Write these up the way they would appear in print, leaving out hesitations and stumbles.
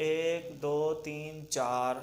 1 2 3 4,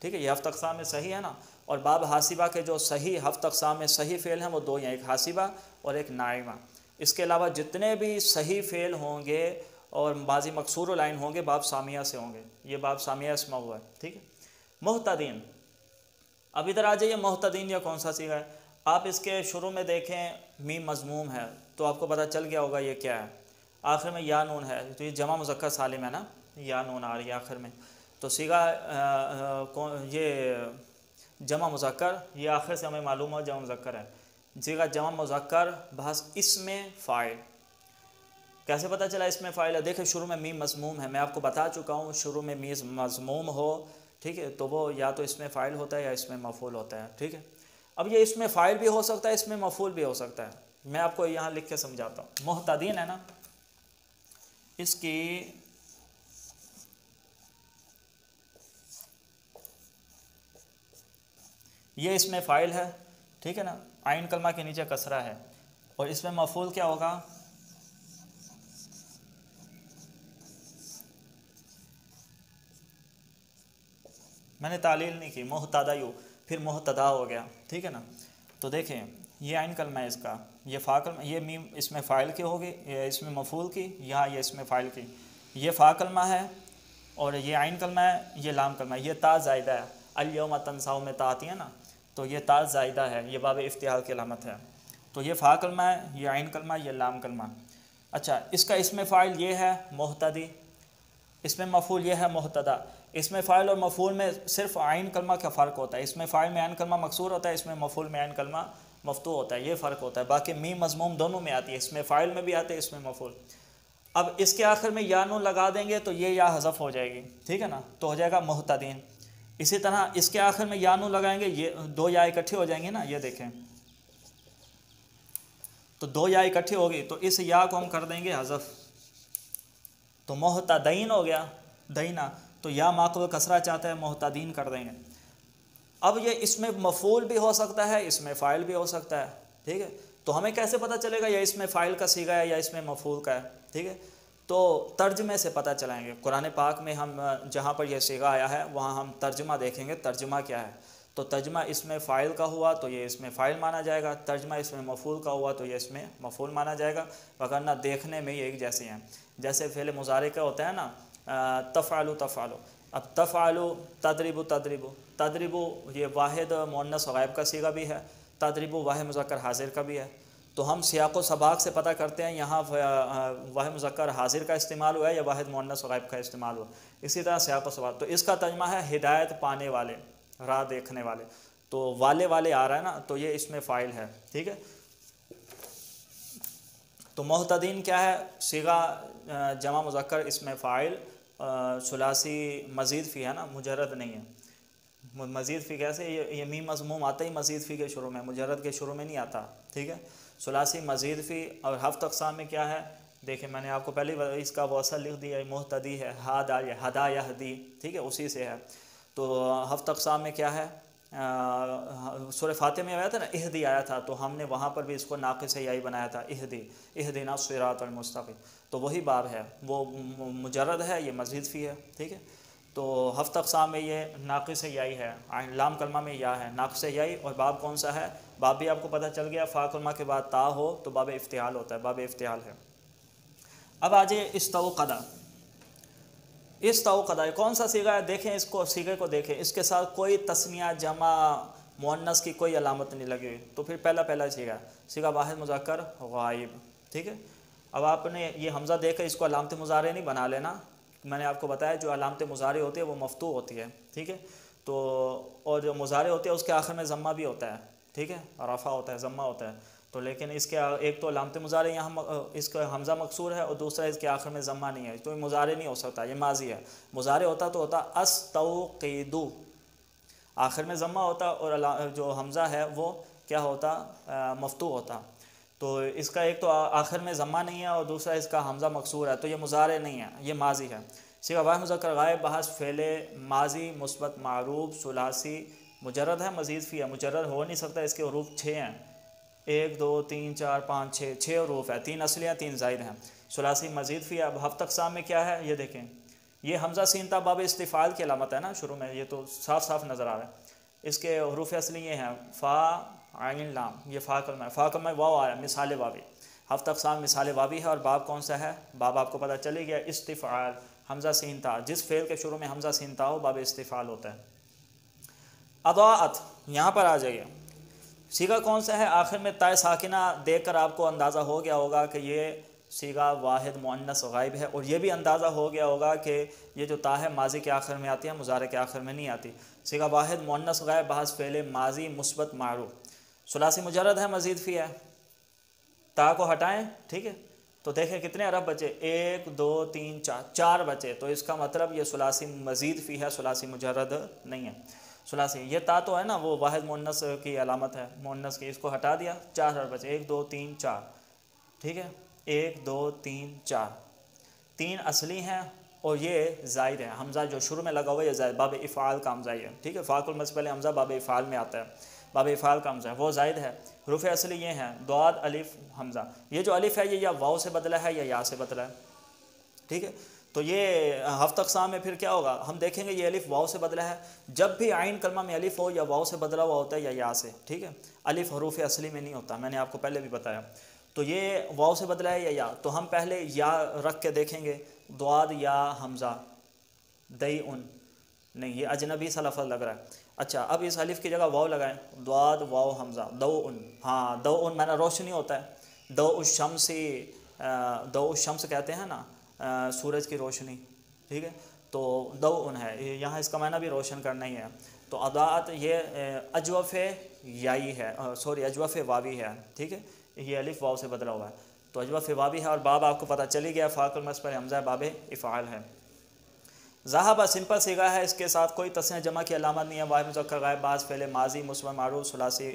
ٹھیک ہے، یہ ہفت اقسام میں صحیح ہے نا. اور باب حاسبہ کے جو صحیح ہفت اقسام میں صحیح فعل ہیں وہ دو ہیں، ایک حاسبہ اور ایک ناعمہ. اس کے علاوہ جتنے بھی صحیح فعل ہوں گے اور ماضی مکسور العین ہوں گے باب سامیہ سے ہوں گے. یہ باب سامیہ اسمہ ہوا ہے. ٹھیک ہے. محتدین، اب ادھر آ جائیے. محتدین یہ کون سا صیغہ ہے؟ آپ اس کے شروع میں دیکھیں میم مضموم ہے تو آپ کو پتہ چل گیا ہوگا یہ کیا ہے. آخر میں یا نون ہے تو یہ جمع مذکر سالم ہے نا، یا نون آ رہی ہے آخر میں. تو صیغہ یہ جمع مذکر، یہ آخر سے ہمیں معلوم ہو جمع مذکر ہے. صیغہ جمع مذکر بحث اسم فاعل. کیسے پتہ چلا اس میں فاعل ہے؟ دیکھیں شروع میں میم مضموم ہے، میں آپ کو بتا چکا ہوں شروع میں میم مضموم ہو، ٹھیک ہے، تو وہ یا تو اس میں فاعل ہوتا ہے یا اس میں مفعول ہوتا ہے. ٹھیک ہے. اب یہ اس میں فاعل بھی ہو سکتا ہے، اس میں مفعول بھی ہو سکتا ہے. میں آپ کو یہاں لکھ کے سمجھاتا ہوں. محتدین ہے نا، اس کی یہ اس میں فاعل ہے، ٹھیک ہے نا، عین کلمہ کے نیچے کسرہ ہے، اور اس میں مفعول کیا ہوگا؟ میں نے تعلیل نہیں کی، محتدیو، پھر محتدا ہو گیا. ٹھیک ہے نا. تو دیکھیں یہ عین کلمہ ہے اس کا، یہ فا کلمہ، یہ میم اس میں فاعل کی ہوگی، یہ اس میں مفعول کی، یہاں یہ اس میں فاعل کی. یہ فا کلمہ ہے اور یہ عین کلمہ ہے، یہ لام کلمہ ہے. یہ تا زائدہ ہے، الیوم تنساؤ میں تا آتی ہے نا، تو یہ تا زائدہ ہے، یہ باب افتعال کی علامت ہے. تو یہ فا کلمہ ہے، یہ عین کلمہ، یہ لام کلمہ. اچھا، اس کا اس میں فاعل یہ ہے محتدی، اس میں مفعول یہ ہے محتدا. اس میں فاعل اور مفعول میں صرف عین کلمہ کا فرق ہوتا ہے. اس میں فاعل میں عین کلمہ مکسور ہوتا ہے، اس میں مفعول میں عین کلمہ مفتوح ہوتا ہے. یہ فرق ہوتا ہے. باقی میم مضموم دونوں میں آتی ہے، اس میں فاعل میں بھی آتے ہیں، اس میں مفعول. اب اس کے آخر میں یا نون لگا دیں گے تو یہ یا حذف ہو جائے گی. ٹھیک ہے نا، تو ہو جائے گا محتدین. اسی طرح اس کے آخر میں یا نون لگائیں گے، یہ دو یا اکٹھے ہو جائیں گے نا، یہ دیکھیں تو دو یا اکٹھے ہوگی تو اس یا کو ہم کر دیں گے حذف، تو محتدین ہو گیا دینا. تو یا ماقبل کسرہ چاہتا ہے، محتدین کر دیں گے. اب یہ اس میں مفعول بھی ہو سکتا ہے، اس میں فاعل بھی ہو سکتا ہے. ٹھیک ہے. تو ہمیں کیسے پتہ چلے گا یہ اس میں فاعل کا صیغہ ہے یا اس میں مفعول کا ہے؟ ٹھیک ہے. تو ترجمے سے پتہ چلائیں گے. قرآن پاک میں ہم جہاں پر یہ صیغہ آیا ہے وہاں ہم ترجمہ دیکھیں گے، ترجمہ کیا ہے. تو ترجمہ اس میں فاعل کا ہوا تو یہ اس میں فاعل مانا جائے گا، ترجمہ اس میں مفعول کا ہوا تو یہ اس میں مفعول مانا جائے گا، وگرنہ دیکھنے میں یہ ایک جیسے ہیں. جیسے فعل مضارع کا ہوتا ہے نا، تفعلوا تفعلوا. اب تفعلوا تضربوا تضربوا، تضربوا یہ واحد مؤنث غائب کا صیغہ بھی ہے، تضربوا واحد مذکر حاضر کا بھی ہے. تو ہم سیاق و سباق سے پتہ کرتے ہیں یہاں واحد مذکر حاضر کا استعمال ہوا ہے یا واحد مؤنث غائب کا استعمال ہوا. اسی طرح سیاق و سباق، تو اس کا ترجمہ ہے ہدایت پانے والے، راہ دیکھنے والے. تو والے آ رہا ہے نا، تو یہ اس میں فاعل ہے. ٹھیک ہے. تو محتدین کیا ہے؟ صیغہ جمع مذکر، اس میں فاعل، ثلاثی مزید فی ہے نا، مجرد نہیں ہے. مزید فی کیسے؟ یہ میم مضموم آتا ہی مزید فی کے شروع میں، مجرد کے شروع میں نہیں آتا. ٹھیک ہے. ثلاثی مزید فی. اور ہفت اقسام میں کیا ہے؟ دیکھیں میں نے آپ کو پہلے اس کا وصل لکھ دیا ہے، محتدی ہے، ہدا یہدی. ٹھیک ہے، اسی سے ہے. تو ہفت اقسام میں کیا ہے؟ سورہ فاتحہ میں آیا تھا نا، اہدی آیا تھا، تو ہم نے وہاں پر بھی اس کو ناقص یائی بنایا تھا، اہدی، اہدنا الصراط المستقیم. تو وہی باب ہے، وہ مجرد ہے، یہ مزید فی ہے. ٹھیک ہے. تو ہفت اقسام میں یہ ناقص یائی ہے، لام کلمہ میں یا ہے، ناقص یائی. اور باب کون سا ہے؟ باب بھی آپ کو پتہ چل گیا، فا کلمہ کے بعد تا ہو تو باب افتعال ہوتا ہے، باب افتعال ہے. اب آ جائے استوقدا. استوقدا کون سا صیغہ ہے؟ دیکھیں اس کو، صیغے کو دیکھیں، اس کے ساتھ کوئی تثنیہ جمع مؤنث کی کوئی علامت نہیں لگی ہوئی. تو پھر پہلا صیغہ، صیغہ واحد مذکر غائب. ٹھیک ہے. اب آپ نے یہ حمزہ دیکھ کر اس کو علامت مضارع نہیں بنا لینا. میں نے آپ کو بتایا جو علامت مضارع ہوتی ہے وہ مفتوح ہوتی ہے. ٹھیک ہے. تو اور جو مضارع ہوتی ہے اس کے آخر میں ضمہ بھی ہوتا ہے. ٹھیک ہے، رفع ہوتا ہے، ضمہ ہوتا ہے. تو لیکن اس کے ایک تو علامت مضارع یہاں اس کا حمزہ مکسور ہے، اور دوسرا اس کے آخر میں ضمہ نہیں ہے، تو یہ مضارع نہیں ہو سکتا، یہ ماضی ہے. مضارع ہوتا تو ہوتا استوقدو، آخر میں ضمہ ہوتا، اور جو حمزہ ہے وہ کیا ہوتا؟ مفتوح ہوتا. تو اس کا ایک تو آخر میں ضمہ نہیں ہے اور دوسرا اس کا حمزہ مکسور ہے، تو یہ مضارع نہیں ہے، یہ ماضی ہے. صیغہ واحد مذکر غائب بحث فعل ماضی مثبت معروف ثلاثی مجرد ہے، مزید فی ہے. مجرد ہو نہیں سکتا، اس کے حروف 6 ہیں، 1 2 3 4 5 6 حروف ہے، 3 اصلی ہیں 3 زائد ہیں. ثلاثی مزید فی ہے. اب ہفت اقسام میں کیا ہے یہ دیکھیں، یہ حمزہ سین تا باب استفعال کی علامت ہے نا شروع میں، یہ تو صاف صاف نظر آ رہا ہے۔ اس کے حروف اصلی یہ ہیں فا عین لام، یہ فا کلمہ ہے، فا کلمہ واو آیا مثال واوی، ہفت اقسام مثال واوی ہے، اور باب کون سا ہے؟ باب آپ کو پتہ چلے گیا استفعال، حمزہ سین تا، جس فعل کے شروع میں حمزہ سین تا ہو باب استفعال ہوتا ہے۔ اضاءت، یہاں پر آ جائیے، صیغہ کون سا ہے؟ آخر میں تا ساکنہ دیکھ کر آپ کو اندازہ ہو گیا ہوگا کہ یہ صیغہ واحد مؤنث غائب ہے، اور یہ بھی اندازہ ہو گیا ہوگا کہ یہ جو تا ہے ماضی کے آخر میں آتی ہے، مضارع کے آخر میں نہیں آتی۔ صیغہ واحد مؤنث غائب بحث فعل ماضی مثبت معروف، ثلاثی مجرد ہے، مزید فی ہے، تا کو ہٹائیں، ٹھیک ہے، تو دیکھیں کتنے عرب بچے، 1 2 3 4، 4 بچے، تو اس کا مطلب یہ ثلاثی مزید فی ہے، ثلاثی مجرد نہیں ہے۔ ثلاثی یہ تا تو ہے نا وہ واحد مؤنث کی علامت ہے، مؤنث کی، اس کو ہٹا دیا، 4 عرب بچے، 1 2 3 4، ٹھیک ہے، 1 2 3 4، 3 اصلی ہیں اور یہ زائد ہے، حمزہ جو شروع میں لگا ہوا ہے یہ زائد، باب افعال کا حمزہ ہے، ٹھیک ہے، فاعل میں سے پہلے حمزہ باب افعال میں آتا ہے، باب افعال کا حمزہ ہے، وہ زائد ہے۔ حروف اصلی یہ ہیں ضاد الف حمزہ، یہ جو الف ہے یہ یا واو سے بدلا ہے یا یا سے بدلا ہے، ٹھیک ہے، تو یہ ہفت اقسام میں پھر کیا ہوگا، ہم دیکھیں گے یہ الف واو سے بدلا ہے، جب بھی عین کلمہ میں الف ہو یا واو سے بدلا ہوا ہوتا ہے یا یا سے، ٹھیک ہے، الف حروف اصلی میں نہیں ہوتا، میں نے آپ کو پہلے بھی بتایا، تو یہ واو سے بدلا ہے یا، تو ہم پہلے یا رکھ کے دیکھیں گے، ضاد یا حمزہ، دئی ان، نہیں یہ اجنبی سا لفظ لگ رہا ہے، اچھا اب اس الف کی جگہ واو لگائیں، ضاد واو حمزہ، دو ان، ہاں دو ان میں نے روشنی ہوتا ہے، دو الشمسی، دو الشمس کہتے ہیں نا سورج کی روشنی، ٹھیک ہے، تو دو ان ہے، یہاں اس کا معنی بھی روشن کرنا ہی ہے، تو اضاءت یہ اجوف یائی ہے، سوری اجوف واوی ہے، ٹھیک ہے، یہ الف واو سے بدلا ہوا ہے، تو اجوف واوی ہے، اور باب آپ کو پتہ چلی گیا فاعل المس پر حمزہ باب افعال ہے۔ ذہب سمپل صیغہ ہے، اس کے ساتھ کوئی تسنیہ جمع کی علامت نہیں ہے، واحد مذکر غائب بعض فعل ماضی مثبت معروف ثلاثی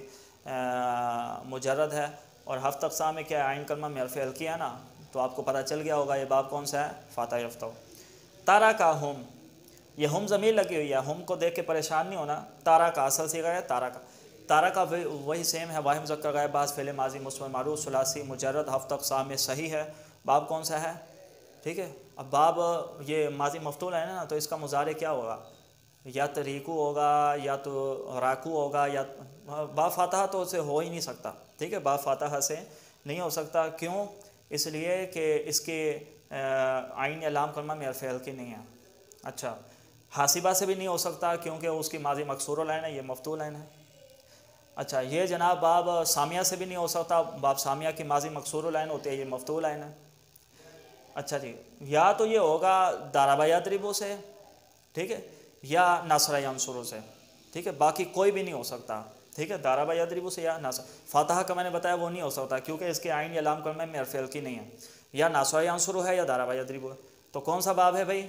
مجرد ہے، اور ہفت اقسام میں کیا عین کلمہ میں حرف ہلکی ہے نا، تو آپ کو پتہ چل گیا ہوگا یہ باب کون سا ہے، فاتح یفتح۔ تارا کا ہم، یہ ہم ضمیر لگی ہوئی ہے، ہم کو دیکھ کے پریشان نہیں ہونا، تارا کا اصل صیغہ ہے تارا کا، تارا کا وہی سیم ہے، واحد مذکر غائب بعض فعل ماضی مثبت معروف ثلاثی مجرد، ہفت اقسام میں صحیح ہے، باب کون سا ہے، ٹھیک ہے، اب باب یہ ماضی مفتول ہے نا، تو اس کا مضارع کیا ہوگا، یا تریکو ہوگا یا تو راکو ہوگا، یا با فاتحہ تو اسے ہو ہی نہیں سکتا، ٹھیک ہے، با فاتحہ سے نہیں ہو سکتا، کیوں؟ اس لیے کہ اس کے عین علام کلمہ میں حرف ہلکی نہیں ہے، اچھا حاسبہ سے بھی نہیں ہو سکتا کیونکہ اس کی ماضی مکسور لائن ہے، یہ مفتول لائن ہے، اچھا یہ جناب باب سامیہ سے بھی نہیں ہو سکتا، باب سامیہ کی ماضی مکسور لائن ہوتی ہے، یہ مفتول لائن ہے، اچھا جی، یا تو یہ ہوگا ضرب یضرب سے، ٹھیک ہے، یا نصر ینصر سے، ٹھیک ہے، باقی کوئی بھی نہیں ہو سکتا، ٹھیک ہے، ضرب یضرب سے یا نصر، فاتحہ کا میں نے بتایا وہ نہیں ہو سکتا کیونکہ اس کے عین علام کلمہ میں حرف ہلکی نہیں ہے، یا نصر ینصر ہے یا ضرب یضرب ہے، تو کون سا باب ہے بھائی؟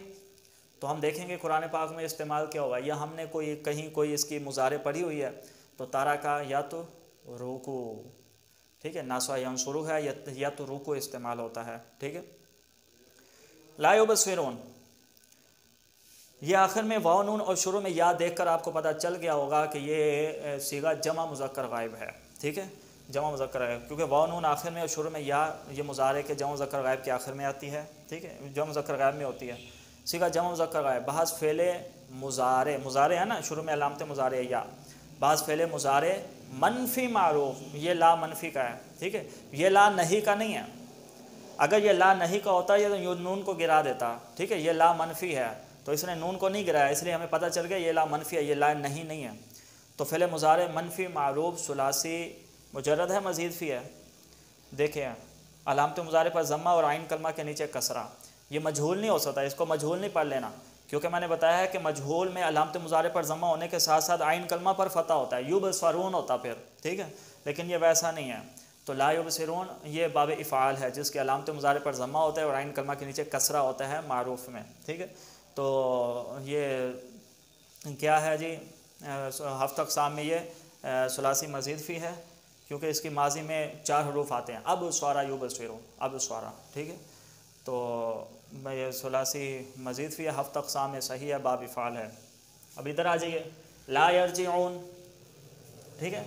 تو ہم دیکھیں گے قرآن پاک میں استعمال کیا ہوگا، یا ہم نے کہیں کوئی اس کی مضارع پڑھی ہوئی ہے، تو تارا کا یا تو رکو، ٹھیک ہے، نصر ینصر ہے یا تو رکو استعمال ہوتا ہے، ٹھیک ہے۔ لا یبصرون، یہ آخر میں واو نون اور شروع میں یا دیکھ کر آپ کو پتہ چل گیا ہوگا کہ یہ صیغہ جمع مذکر غائب ہے، ٹھیک ہے، جمع مذکر غائب، کیونکہ واو نون آخر میں اور شروع میں یا، یہ مضارع کے جمع مذکر غائب کے آخر میں آتی ہے، ٹھیک ہے، جمع مذکر غائب میں ہوتی ہے، صیغہ جمع مذکر غائب، بعض فعل مضارع ہے نا شروع میں علامت مضارع یا، بعض فعل مضارع منفی معروف، یہ لا منفی کا ہے، ٹھیک ہے، یہ لا نہیں کا نہیں ہے، اگر یہ لا نہیں کا ہوتا یہ تو نون کو گرا دیتا، ٹھیک ہے، یہ لا منفی ہے تو اس نے نون کو نہیں گرایا، اس لیے ہمیں پتہ چل گیا یہ لا منفی ہے، یہ لا نہیں ہے، تو فعل مضارع منفی معروف ثلاثی مجرد ہے، مزید فی ہے، دیکھیں علامت مضارع پر ضمہ اور عین کلمہ کے نیچے کسرہ، یہ مجہول نہیں ہو سکتا، اس کو مجہول نہیں پڑھ لینا، کیونکہ میں نے بتایا ہے کہ مجہول میں علامت مضارع پر ضمہ ہونے کے ساتھ ساتھ عین کلمہ پر فتح ہوتا ہے، یبصرون ہوتا پھر، ٹھیک ہے، لیکن یہ ویسا نہیں ہے، تو لا یبصرون یہ باب افعال ہے جس کے علامت مضارع پر ضمہ ہوتا ہے اور عین کلمہ کے نیچے کسرہ ہوتا ہے معروف میں، ٹھیک ہے، تو یہ کیا ہے جی، ہفت اقسام میں یہ ثلاثی مزید فی ہے کیونکہ اس کی ماضی میں 4 حروف آتے ہیں، اب سوارا یبصرون، اب سوارا، ٹھیک ہے، تو یہ ثلاثی مزید فی ہے، ہفت اقسام میں صحیح ہے، باب افعال ہے۔ اب ادھر آ جائیے، لا یرجعون، ٹھیک ہے،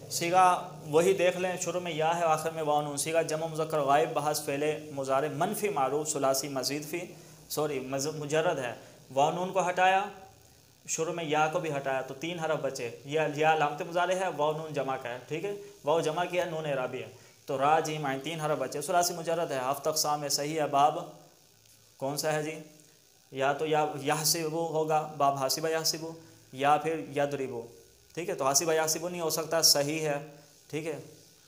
صیغہ وہی دیکھ لیں، شروع میں یا ہے آخر میں واو نون، صیغہ جمع مذکر غائب، بحث فعل مضارع منفی معروف ثلاثی مزید فی، سوری مجرد ہے، واو نون کو ہٹایا، شروع میں یا کو بھی ہٹایا، تو 3 حرف بچے، یا علامت مضارع ہے، واو نون جمع کا ہے، ٹھیک ہے، واو جمع کیا، نون اعرابی ہے، تو را جیم عین 3 حرف بچے، ثلاثی مجرد ہے، 7 اقسام میں صحیح ہے۔ باب کون سا ہے جی؟ یا تو یا یحسبو ہوگا، باب حاسبہ یحسبو، یا پھر یضربو، ٹھیک ہے، تو حاسبہ یحسبو نہیں ہو سکتا، صحیح ہے، ٹھیک ہے،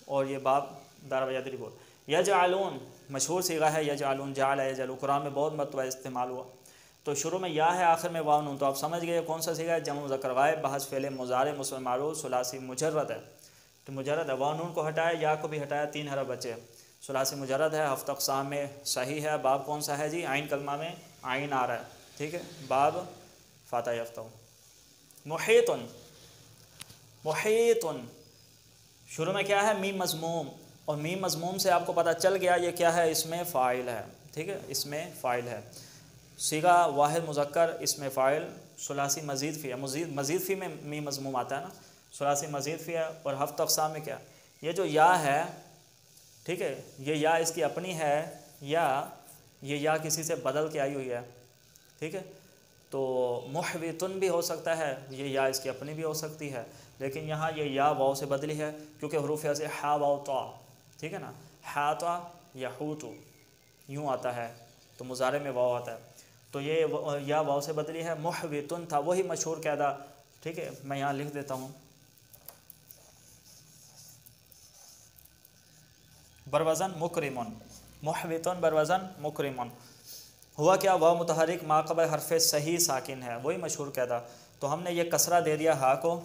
اور یہ باب ضرب یضربو۔ یجعلون مشہور صیغہ ہے، یجعلون، جعل یجعلو، قرآن میں بہت مرتبہ استعمال ہوا، تو شروع میں یا ہے، آخر میں واو نون، تو آپ سمجھ گئے کون سا صیغہ ہے، جمع مذکر غائب، بحث فعل مضارع مسلم معروف، ثلاثی مجرد ہے، تو مجرد ہے، واو نون کو ہٹایا، یا کو بھی ہٹایا، 3 حرف بچے، ثلاثی مجرد ہے، 7 اقسام میں صحیح ہے۔ باب کون سا ہے جی؟ عین کلمہ میں عین آ رہا ہے، ٹھیک ہے، باب فاتح یفتح۔ محیطن، محیطن شروع میں کیا ہے؟ میم مضموم، اور میم مضموم سے آپ کو پتہ چل گیا یہ کیا ہے، اس میں فاعل ہے، ٹھیک ہے، اس میں فاعل ہے، صیغہ واحد مذکر، اس میں فاعل، ثلاثی مزید فی ہے، مزید فی میں میم مضموم آتا ہے نا، ثلاثی مزید فی ہے، اور 7 اقسام میں کیا، یہ جو یا ہے، ٹھیک ہے، یہ یا اس کی اپنی ہے، یا یہ یا کسی سے بدل کے آئی ہوئی ہے، ٹھیک ہے، تو محوطن بھی ہو سکتا ہے، یہ یا اس کی اپنی بھی ہو سکتی ہے، لیکن یہاں یہ یا واو سے بدلی ہے، کیونکہ حروف ایسے ہا واو طا، ٹھیک ہے نا، ہا طا یحوط یوں آتا ہے، تو مضارع میں واو آتا ہے، تو یہ یا واو سے بدلی ہے، محوطن تھا وہی مشہور قاعدہ، ٹھیک ہے، میں یہاں لکھ دیتا ہوں، بروزن مکرمن، محوطن بروزن مکرمن، ہوا کیا، واو متحرک ما قبل حرف صحیح ساکن ہے، وہی مشہور قاعدہ، تو ہم نے یہ کسرہ دے دیا ہا کو،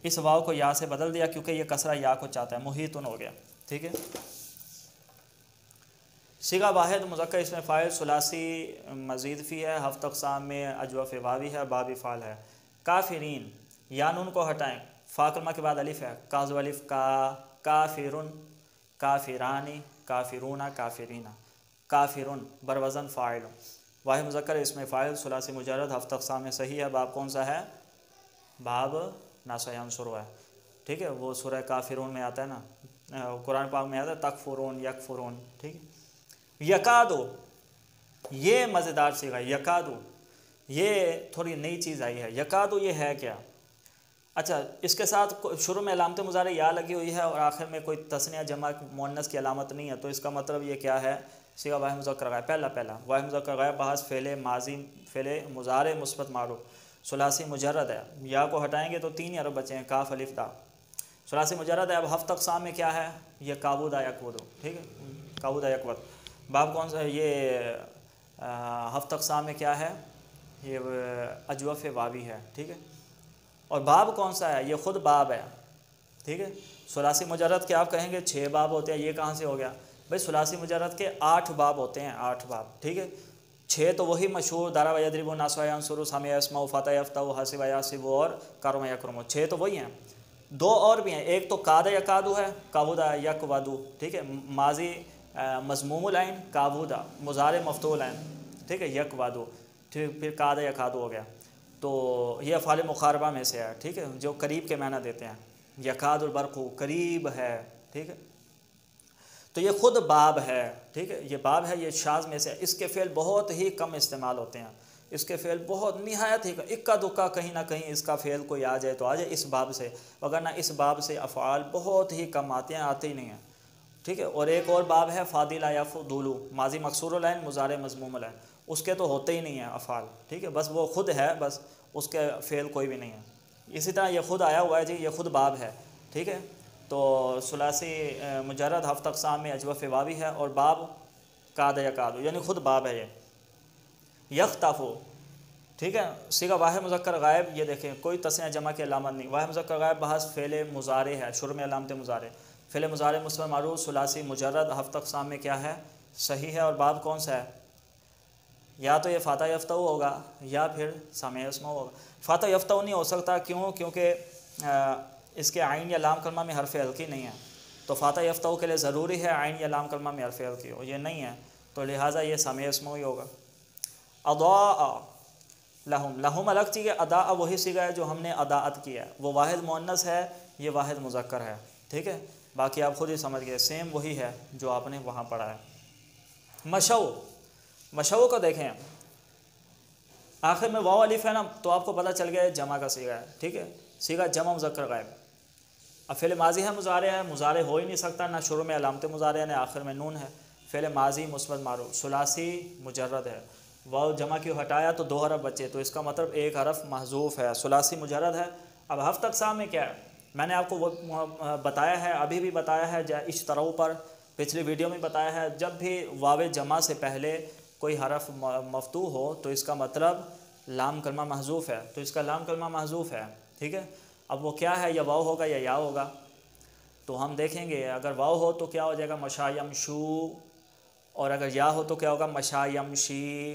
اس واو کو یا سے بدل دیا کیونکہ یہ کسرہ یا کو چاہتا ہے، محیطن ہو گیا، ٹھیک ہے۔ صیغہ واحد مذکر، اس میں فاعل، ثلاثی مزید فی ہے، 7 اقسام میں اجوف واوی ہے، باب فعل ہے۔ کافرین، یا نون کو ہٹائیں، فا کلمہ کے بعد الف ہے، کاذب الف، کافرن، کافرانی، کافرون، کافرین، کافرن بروزن فاعل، واحد مذکر، اس میں فاعل، ثلاثی مجرد، 7 اقسام میں صحیح ہے۔ باب کون سا ہے؟ باب ناصب عنصر ہے، ٹھیک ہے، وہ سورہ کافرون میں آتا ہے نا، قرآن پاک میں آتا ہے تکفرون یکفرون، ٹھیک ہے۔ یکادو، یہ مزیدار صیغہ ہے، یکادو، یہ تھوڑی نئی چیز آئی ہے، یکادو یہ ہے کیا؟ اچھا، اس کے ساتھ شروع میں علامت مضارع یا لگی ہوئی ہے، اور آخر میں کوئی تثنیہ جمع مؤنث کی علامت نہیں ہے، تو اس کا مطلب یہ کیا ہے؟ صیغہ واحد مذکر غائب، پہلا واحد مذکر غائب، بحث فعل ماضی، فعل مضارع مثبت معروف، ثلاثی مجرد ہے، یا کو ہٹائیں گے تو 3 حرف بچے ہیں، کاف الف تا، ثلاثی مجرد ہے۔ اب 7 اقسام میں کیا ہے؟ یہ کابودا یکودو، ٹھیک ہے، کابودا یکود۔ باب کون سا ہے؟ یہ 7 اقسام میں کیا ہے؟ یہ اجوف واوی ہے، ٹھیک ہے، اور باب کون سا ہے؟ یہ خود باب ہے، ٹھیک ہے، ثلاثی مجرد کے آپ کہیں گے 6 باب ہوتے ہیں، یہ کہاں سے ہو گیا؟ بھائی ثلاثی مجرد کے 8 باب ہوتے ہیں، 8 باب، ٹھیک ہے، 6 تو وہی مشہور ضرب یضرب نصب ینصر سمع یسمع فتح یفتح حاسب یحسب اور کرم یکرم، 6 تو وہی ہیں، 2 اور بھی ہیں، ایک تو کاد یکادو ہے، کابودا یکودو، ٹھیک ہے، ماضی مضموم العین کابودا، مضارع مفتوح العین، ٹھیک ہے، یکودو، پھر کاد یکادو ہو گیا، تو یہ افعال مقاربہ میں سے ہے، ٹھیک ہے، جو قریب کے معنی دیتے ہیں، یکاد البرق قریب ہے، ٹھیک ہے، تو یہ خود باب ہے، ٹھیک ہے، یہ باب ہے، یہ شاذ میں سے، اس کے فعل بہت ہی کم استعمال ہوتے ہیں، اس کے فعل بہت نہایت ہی اکا دکا کہیں نہ کہیں اس کا فعل کوئی آ جائے تو آ جائے اس باب سے، وگرنہ اس باب سے افعال بہت ہی کم آتے ہیں، آتے ہی نہیں ہیں، ٹھیک ہے۔ اور ایک اور باب ہے فاضل یفضل، ماضی مکسور العین مضارع مضموم العین، اس کے تو ہوتے ہی نہیں ہیں افعال، ٹھیک ہے، بس وہ خود ہے، بس اس کے فعل کوئی بھی نہیں ہے۔ اسی طرح یہ خود آیا ہوا ہے جی، یہ خود باب ہے، ٹھیک ہے، تو ثلاثی مجرد 7 اقسام میں اجوف واوی ہے، اور باب کاد یکادو یعنی خود باب ہے یہ۔ یختفو، ٹھیک ہے، صیغہ واحد مذکر غائب، یہ دیکھیں کوئی تثنیہ جمع کی علامت نہیں، واحد مذکر غائب بحث فعل مضارع ہے، شروع میں علامت مضارع، فعل مضارع مثبت معروف، ثلاثی مجرد، 7 اقسام میں کیا ہے؟ صحیح ہے، اور باب کون سا ہے؟ یا تو یہ فاتح یفتح ہوگا، یا پھر سامع یسمع ہوگا۔ فاتح یفتح نہیں ہو سکتا، کیوں؟ کیونکہ اس کے عین یا لام کلمہ میں حرف حلقی نہیں ہے، تو فاتح یفتح کے لیے ضروری ہے عین یا لام کلمہ میں حرف حلقی ہو، یہ نہیں ہے، تو لہٰذا یہ سامع یسمع ہی ہوگا۔ اضاء لہم، لہم الگ چیز ہے، ادا وہی صیغہ ہے جو ہم نے اضاءت کیا ہے، وہ واحد مؤنث ہے، یہ واحد مذکر ہے، ٹھیک ہے، باقی آپ خود ہی سمجھ گئے، سیم وہی ہے جو آپ نے وہاں پڑھا ہے۔ مشو، مشو کو دیکھیں آخر میں واو الف ہے نا، تو آپ کو پتہ چل گیا جمع کا صیغہ ہے، ٹھیک ہے، صیغہ جمع مذکر غائب۔ اب فعل ماضی ہے مضارع ہو ہی نہیں سکتا، نہ شروع میں علامت مضارع نہ آخر میں نون ہے۔ فعل ماضی مثبت معروف، ثلاثی مجرد ہے، واو جمع کیوں ہٹایا تو 2 حرف بچے، تو اس کا مطلب 1 حرف محذوف ہے، ثلاثی مجرد ہے۔ اب ہفت اقسام میں کیا ہے، میں نے آپ کو وہ بتایا ہے، ابھی بھی بتایا ہے اشتراؤ پر، پچھلی ویڈیو میں بتایا ہے، جب بھی واو جمع سے پہلے کوئی حرف مفتوح ہو تو اس کا مطلب لام کلمہ محذوف ہے، تو اس کا لام کلمہ محذوف ہے، ٹھیک ہے۔ اب وہ کیا ہے، یا واو ہوگا یا یا ہوگا، تو ہم دیکھیں گے اگر واو ہو تو کیا ہو جائے گا مشا یمشو، اور اگر یا ہو تو کیا ہوگا مشا یمشی،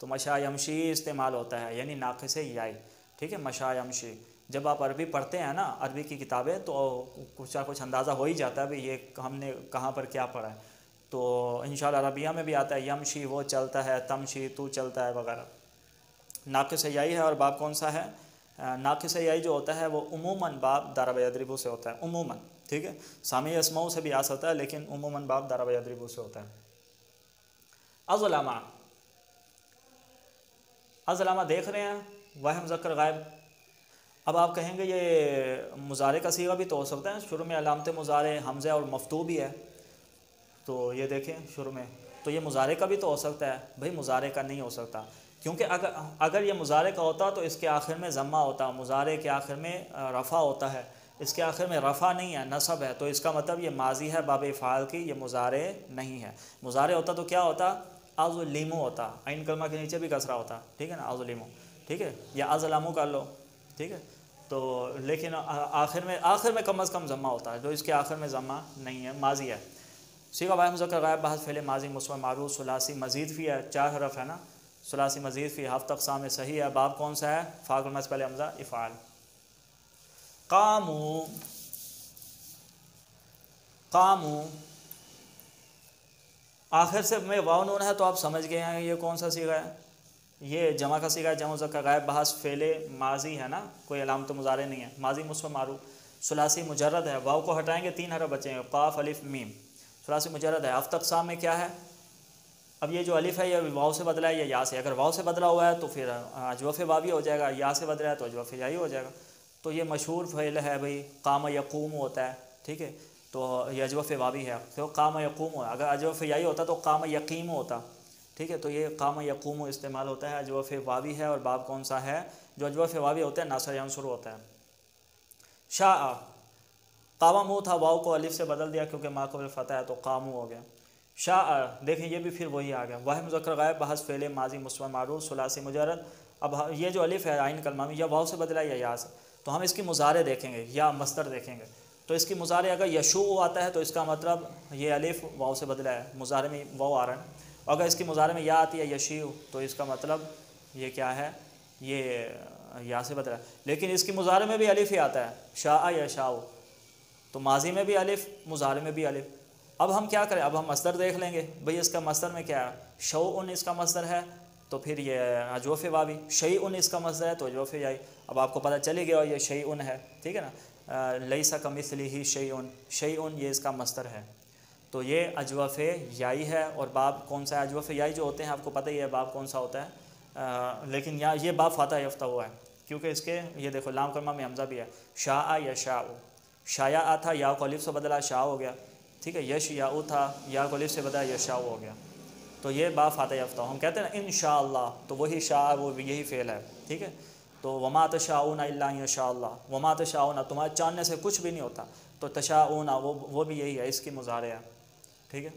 تو مشا یمشی استعمال ہوتا ہے یعنی ناقص یائی، ٹھیک ہے، مشا یمشی۔ جب آپ عربی پڑھتے ہیں نا، عربی کی کتابیں، تو کچھ نہ کچھ اندازہ ہو ہی جاتا ہے بھی یہ ہم نے کہاں پر کیا پڑھا ہے، تو انشاءاللہ عربیہ میں بھی آتا ہے یمشی وہ چلتا ہے، تمشی تو چلتا ہے وغیرہ۔ ناقص یائی ہے، اور باب کون سا ہے، ناقص یائی جو ہوتا ہے وہ عموماً باب ضرب یضرب سے ہوتا ہے، عموماً، ٹھیک ہے، سامع اسماء سے بھی آ سکتا ہے لیکن عموماً باب ضرب یضرب سے ہوتا ہے۔ اظلمہ، اظلمہ دیکھ رہے ہیں، واحد مذکر غائب۔ اب آپ کہیں گے یہ مضارع کا صیغہ بھی تو ہو سکتا ہے، شروع میں علامت مضارع حمزہ اور مفتوح بھی ہے، تو یہ دیکھیں شروع میں، تو یہ مضارع کا بھی تو ہو سکتا ہے، بھئی مضارع کا نہیں ہو سکتا، کیونکہ اگر یہ مضارع کا ہوتا تو اس کے آخر میں ضمہ ہوتا، مضارع کے آخر میں رفع ہوتا ہے، اس کے آخر میں رفع نہیں ہے، نصب ہے، تو اس کا مطلب یہ ماضی ہے باب افعال کی، یہ مضارع نہیں ہے۔ مضارع ہوتا تو کیا ہوتا، اظلمو ہوتا، عین کلمہ کے نیچے بھی کسرہ ہوتا، ٹھیک ہے نا، اظلمو، ٹھیک ہے، یا اظلمو کر لو، ٹھیک ہے، تو لیکن آخر میں کم از کم ضمہ ہوتا ہے، جو اس کے آخر میں ضمہ نہیں ہے، ماضی ہے۔ صیغہ واحد مذکر غائب بحث فعل ماضی مثبت معروف، ثلاثی مزید فی ہے، 4 حرف ہے نا، ثلاثی مزید فی، ہفت اقسام میں صحیح ہے، باب کون سا ہے، فاعل میں سے پہلے حمزہ افعال۔ قامو، قامو آخر سے میں واو نون ہے تو آپ سمجھ گئے ہیں یہ کون سا صیغہ ہے، یہ جمع کا صیغہ ہے، جمع مذکر غائب بحث فعل ماضی ہے نا، کوئی علامت مضارع نہیں ہے، ماضی مثبت معروف، ثلاثی مجرد ہے، واو کو ہٹائیں گے 3 حرف بچیں گے، قاف الف میم، ثلاثی مجرد ہے، ہفت اقسام میں کیا ہے، اب یہ جو الف ہے یہ واو سے بدلا ہے یا یا سے، اگر واو سے بدلا ہوا ہے تو پھر اجوف واوی ہو جائے گا، یا سے بدلا ہے تو اجوف یائی ہو جائے گا، تو یہ مشہور فعل ہے بھئی، قام یقوم ہوتا ہے، ٹھیک ہے، تو یہ اجوف واوی ہے، تو قام یقوم ہو، اگر اجوف یائی ہوتا تو قام یقیم ہوتا، ٹھیک ہے، تو یہ قام یقوم استعمال ہوتا ہے، اجوف واوی ہے، اور باب کون سا ہے، جو اجوف واوی ہوتا ہے ناصر ینصر ہوتا ہے۔ شاء، قامو تھا، واو کو الف سے بدل دیا کیونکہ ما قبل فتح ہے تو قامو ہو گیا۔ شاء، دیکھیں یہ بھی پھر وہی آ گیا، واحد مذکر غائب بحث فعل ماضی مثبت معروف، ثلاثی مجرد۔ اب یہ جو الف ہے عین کلمہ میں، یا واو سے بدلا یا یا سے، تو ہم اس کی مضارع دیکھیں گے یا مصدر دیکھیں گے، تو اس کی مضارع اگر یشوع آتا ہے تو اس کا مطلب یہ الف واو سے بدلا ہے، مضارع میں واو آ رہا ہے، اور اگر اس کی مضارع میں یا آتی ہے یشیع، تو اس کا مطلب یہ کیا ہے، یہ یا سے بدلا ہے، لیکن اس کی مضارع میں بھی الف ہی آتا ہے، شاء یشاء، تو ماضی میں بھی الف، مضارع میں بھی الف۔ اب ہم کیا کریں، اب ہم مصدر دیکھ لیں گے، بھئی اس کا مصدر میں کیا ہے، شوء اس کا مصدر ہے تو پھر یہ اجوف واوی، شیء اس کا مصدر ہے تو اجوف یائی، اب آپ کو پتہ چلے گیا یہ شیء ہے، ٹھیک ہے نا، لیس کمثلہ شیء، شیء یہ اس کا مصدر ہے، تو یہ اجوف یائی ہے، اور باب کون سا ہے، اجوف یائی جو ہوتے ہیں آپ کو پتہ ہی ہے باب کون سا ہوتا ہے، لیکن یہاں یہ باب فاتح یافتہ ہوا ہے کیونکہ اس کے یہ دیکھو لام کلمہ میں حمزہ بھی ہے، شاء یشاء، شایا تھا، یا کو الف سے بدلا شاء ہو گیا، ٹھیک ہے، یش یا تھا، یا کو الف سے بدلا یشاء ہو گیا، تو یہ باب فاتح یافتہ، ہم کہتے ہیں نا انشاءاللہ، تو وہی شاء وہ یہی فعل ہے، ٹھیک ہے، تو وما تشاؤون الا ان یشاء اللہ، وما تشاؤون تمہارے چاہنے سے کچھ بھی نہیں ہوتا، تو تشاؤون وہ بھی یہی ہے، اس کی مضارع ہے، ٹھیک ہے۔